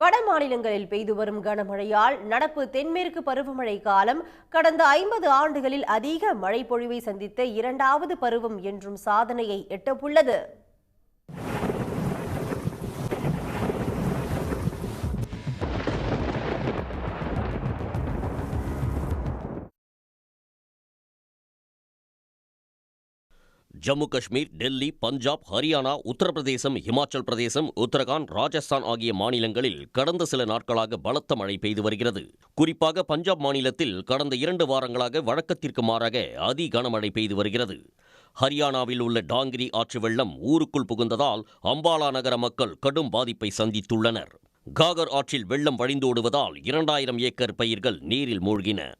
வட மாநிலங்களில் பெய்து வரும் கனமழையால் நடப்பு தென்மேற்கு பருவமழை காலம் கடந்த 50 ஆண்டுகளில் அதிக மழை பொழிவை சந்தித்த இரண்டாவது பருவம் என்றும் சாதனையை எட்டவுள்ளது. ஜம்மு காஷ்மீர், டெல்லி, பஞ்சாப், ஹரியானா, உத்தரப்பிரதேசம், இமாச்சல் பிரதேசம், உத்தரகாண்ட், ராஜஸ்தான் ஆகிய மாநிலங்களில் கடந்த சில நாட்களாக பலத்த மழை பெய்து வருகிறது. குறிப்பாக பஞ்சாப் மாநிலத்தில் கடந்த 2 வாரங்களாக வழக்கத்திற்கு மாறாக அதி கனமழை பெய்து வருகிறது. ஹரியானாவில் உள்ள டாங்கிரி ஆற்று வெள்ளம் ஊருக்குள் புகுந்ததால் அம்பாலா நகர மக்கள் கடும் பாதிப்பை சந்தித்துள்ளனர். காகர் ஆற்றில் வெள்ளம் வழிந்தோடுவதால் 2000 ஏக்கர் பயிர்கள் நீரில் மூழ்கின.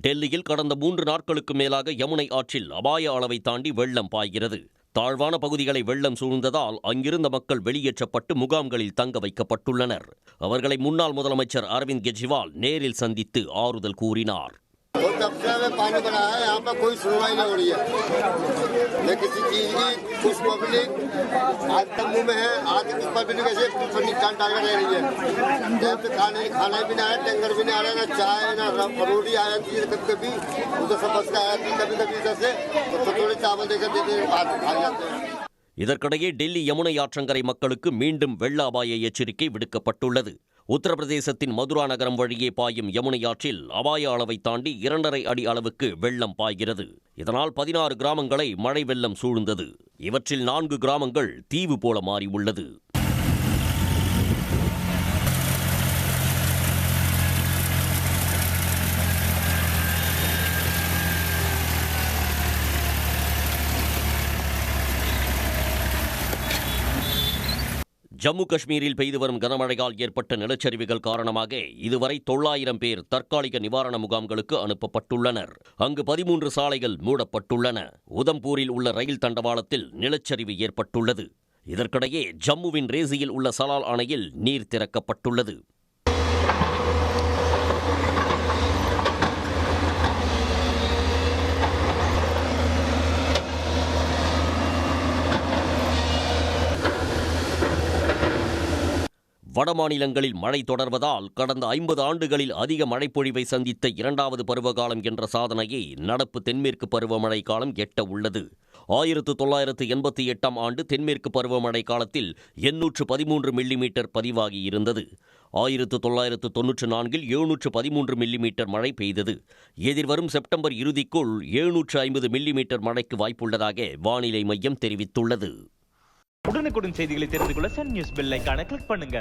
டெல்லியில் கடந்த 3 நாட்களுக்கு மேலாக யமுனை ஆற்றில் அபாய அளவை தாண்டி வெள்ளம் பாய்கிறது. தாழ்வான பகுதிகளை வெள்ளம் சூழ்ந்ததால் அங்கிருந்த மக்கள் வெளியேற்றப்பட்டு முகாம்களில் தங்க வைக்கப்பட்டுள்ளனர். அவர்களை முன்னாள் முதலமைச்சர் அரவிந்த் கெஜ்ரிவால் நேரில் சந்தித்து ஆறுதல் கூறினார். पानी बना है, यहाँ पर कोई सुनवाई नहीं हो रही है। न किसी चीज की कुछ पब्लिक आज तंबू में है, आज कुछ पब्लिक ऐसे निकाल डाल कर ले रही है। जब खाना भी ना है, टैंकर भी नहीं आ रहा, ना चाय ना रोटी आ जाती है कभी उधर से बस का आती कभी कभी इधर से तो थोड़े चावल देकर देते खा जाते हैं. இதற்கிடையே டெல்லி யமுனை ஆற்றங்கரை மக்களுக்கு மீண்டும் வெள்ள அபாய எச்சரிக்கை விடுக்கப்பட்டுள்ளது. உத்தரப்பிரதேசத்தின் மதுரா நகரம் வழியே பாயும் யமுனை ஆற்றில் அபாய அளவை தாண்டி 2.5 அடி அளவுக்கு வெள்ளம் பாய்கிறது. இதனால் 16 கிராமங்களை மழை வெள்ளம் சூழ்ந்தது. இவற்றில் 4 கிராமங்கள் தீவு போல மாறியுள்ளது. ஜம்மு காஷ்மீரில் பெய்து வரும் கனமழையால் ஏற்பட்ட நிலச்சரிவுகள் காரணமாக இதுவரை 900 பேர் தற்காலிக நிவாரண முகாம்களுக்கு அனுப்பப்பட்டுள்ளனர். அங்கு 13 சாலைகள் மூடப்பட்டுள்ளன. உதம்பூரில் உள்ள ரயில் தண்டவாளத்தில் நிலச்சரிவு ஏற்பட்டுள்ளது. இதற்கிடையே ஜம்முவின் ரேசியில் உள்ள சலால் அணையில் நீர் திறக்கப்பட்டுள்ளது. வட மாநிலங்களில் மழை தொடர்வதால் கடந்த 50 ஆண்டுகளில் அதிக மழைப்பொழிவை சந்தித்த இரண்டாவது பருவகாலம் என்ற சாதனையை நடப்பு தென்மேற்கு பருவமழை காலம் எட்ட உள்ளது. 1988ஆம் ஆண்டு தென்மேற்கு பருவமழை காலத்தில் 813 மில்லிமீட்டர் பதிவாகி இருந்தது. 1994இல் 713 மில்லிமீட்டர் மழை பெய்தது. எதிர்வரும் செப்டம்பர் இறுதிக்குள் 750 மில்லிமீட்டர் மழைக்கு வாய்ப்புள்ளதாக வானிலை மையம் தெரிவித்துள்ளது. உடனுக்குடன் செய்திகளை தெரிந்து கொள்ள சன் நியூஸ் பெல் ஐகானை கிளிக் பண்ணுங்க.